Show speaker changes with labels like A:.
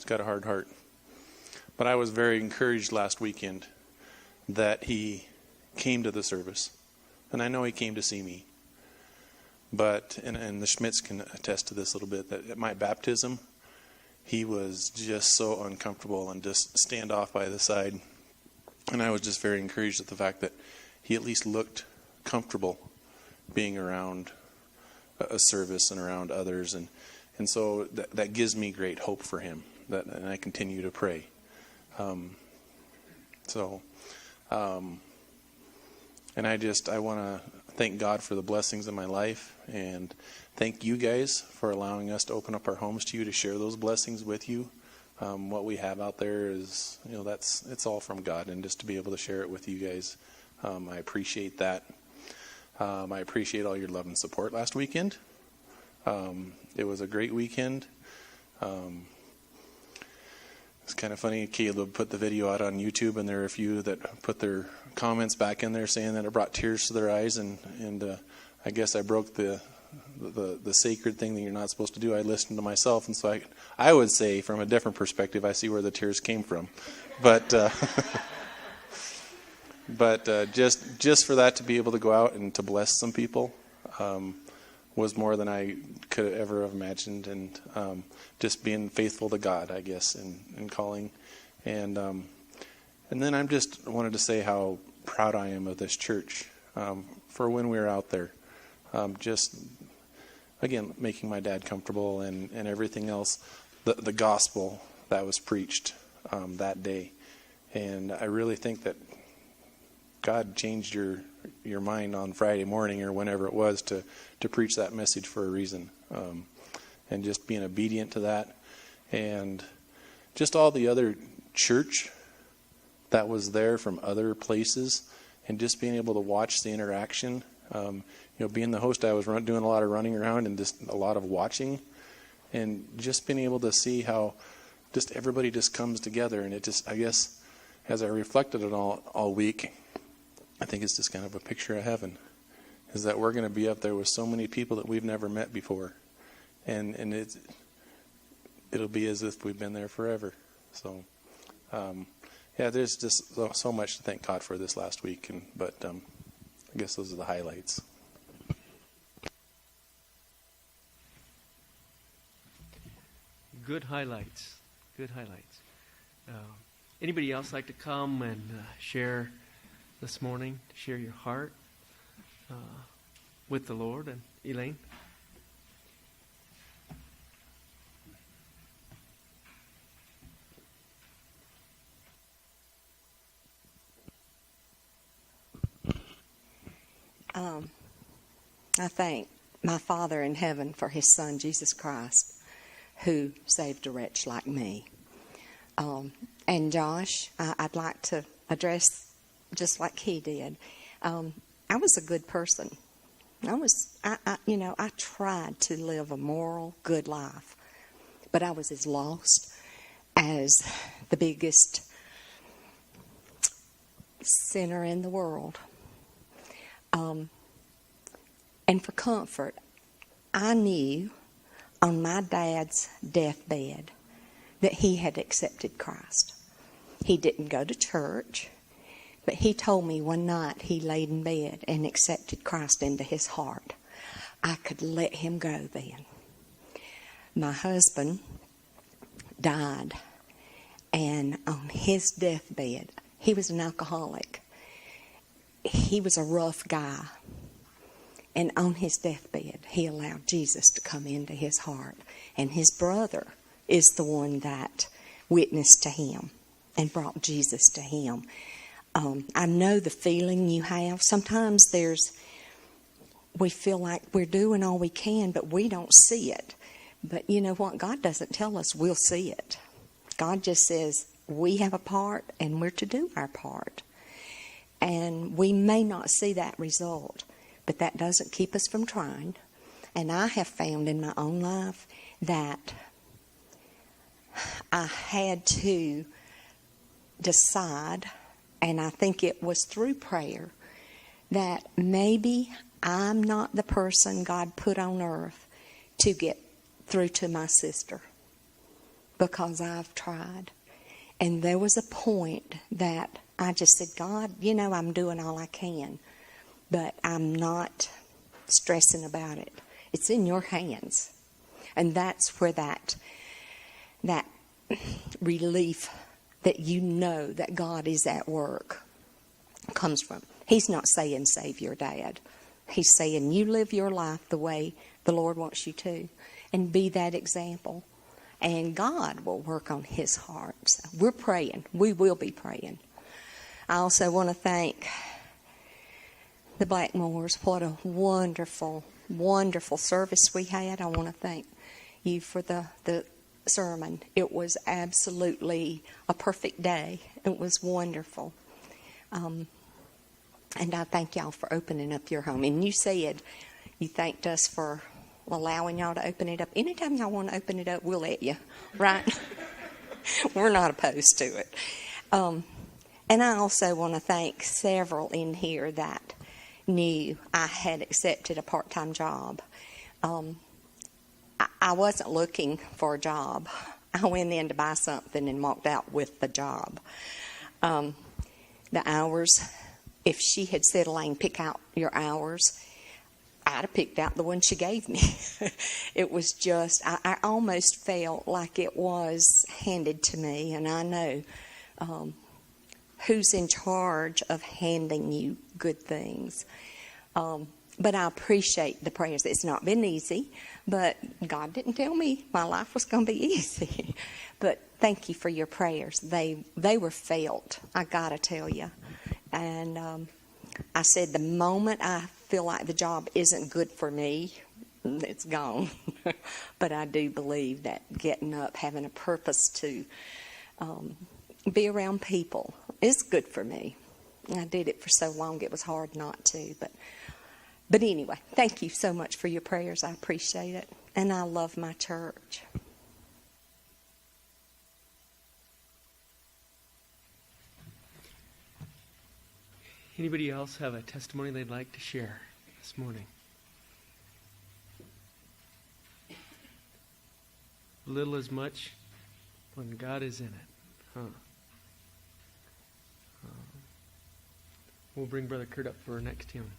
A: He's got a hard heart. But I was very encouraged last weekend that he came to the service. And I know he came to see me. But, and the Schmidts can attest to this a little bit, that at my baptism, he was just so uncomfortable and just stand off by the side. And I was just very encouraged at the fact that he at least looked comfortable being around a service and around others. And so that gives me great hope for him, and I continue to pray. And I want to thank God for the blessings in my life, and thank you guys for allowing us to open up our homes to you to share those blessings with you. What we have out there is, it's all from God, and just to be able to share it with you guys, I appreciate that. I appreciate all your love and support last weekend. It was a great weekend. It's kind of funny. Caleb put the video out on YouTube, and there are a few that put their comments back in there saying that it brought tears to their eyes. And I guess I broke the sacred thing that you're not supposed to do. I listened to myself, and so I would say from a different perspective, I see where the tears came from. But just for that to be able to go out and to bless some people was more than I could ever have imagined, and just being faithful to God, I guess, in calling. And then I just wanted to say how proud I am of this church for when we were out there. Just, again, making my dad comfortable and everything else, the gospel that was preached that day. And I really think that God changed your mind on Friday morning or whenever it was to preach that message for a reason. And just being obedient to that. And just all the other church that was there from other places, and just being able to watch the interaction. Being the host, I was doing a lot of running around and just a lot of watching. And just being able to see how just everybody just comes together. And it just, I guess, as I reflected on all week, I think it's just kind of a picture of heaven, is that we're going to be up there with so many people that we've never met before, and it'll be as if we've been there forever. So, there's just so much to thank God for this last week, but I guess those are the highlights.
B: Good highlights. Good highlights. Anybody else like to come and share this morning, to share your heart with the Lord? And Elaine?
C: I thank my Father in heaven for His Son, Jesus Christ, who saved a wretch like me. And Josh, I'd like to address just like he did. I was a good person. I tried to live a moral, good life, but I was as lost as the biggest sinner in the world. And for comfort, I knew on my dad's deathbed that he had accepted Christ. He didn't go to church, but he told me one night he laid in bed and accepted Christ into his heart. I could let him go then. My husband died, and on his deathbed, he was an alcoholic. He was a rough guy. And on his deathbed, he allowed Jesus to come into his heart. And his brother is the one that witnessed to him and brought Jesus to him. I know the feeling you have. Sometimes we feel like we're doing all we can, but we don't see it. But you know what? God doesn't tell us we'll see it. God just says we have a part and we're to do our part. And we may not see that result, but that doesn't keep us from trying. And I have found in my own life that I had to decide, and I think it was through prayer, that maybe I'm not the person God put on earth to get through to my sister. because I've tried. And there was a point that I just said, God, I'm doing all I can, but I'm not stressing about it. It's in your hands. And that's where that relief that that God is at work comes from. He's not saying save your dad. He's saying you live your life the way the Lord wants you to, and be that example. And God will work on his heart. So we're praying. We will be praying. I also want to thank the Blackmores. What a wonderful, wonderful service we had. I want to thank you for the sermon. It was absolutely a perfect day. It was wonderful. And I thank y'all for opening up your home. And you said you thanked us for allowing y'all to open it up. Anytime y'all want to open it up, we'll let you, right? We're not opposed to it. And I also want to thank several in here that knew I had accepted a part-time job. I wasn't looking for a job. I went in to buy something and walked out with the job. The hours, if she had said, Elaine, pick out your hours, I'd have picked out the one she gave me. It was just, I almost felt like it was handed to me, and I know who's in charge of handing you good things. But I appreciate the prayers. It's not been easy, but God didn't tell me my life was going to be easy. But thank you for your prayers. They were felt, I got to tell you. And I said the moment I feel like the job isn't good for me, it's gone. But I do believe that getting up, having a purpose to be around people is good for me. I did it for so long, it was hard not to. But anyway, thank you so much for your prayers. I appreciate it. And I love my church.
B: Anybody else have a testimony they'd like to share this morning? Little as much when God is in it. Huh? We'll bring Brother Kurt up for our next hymn.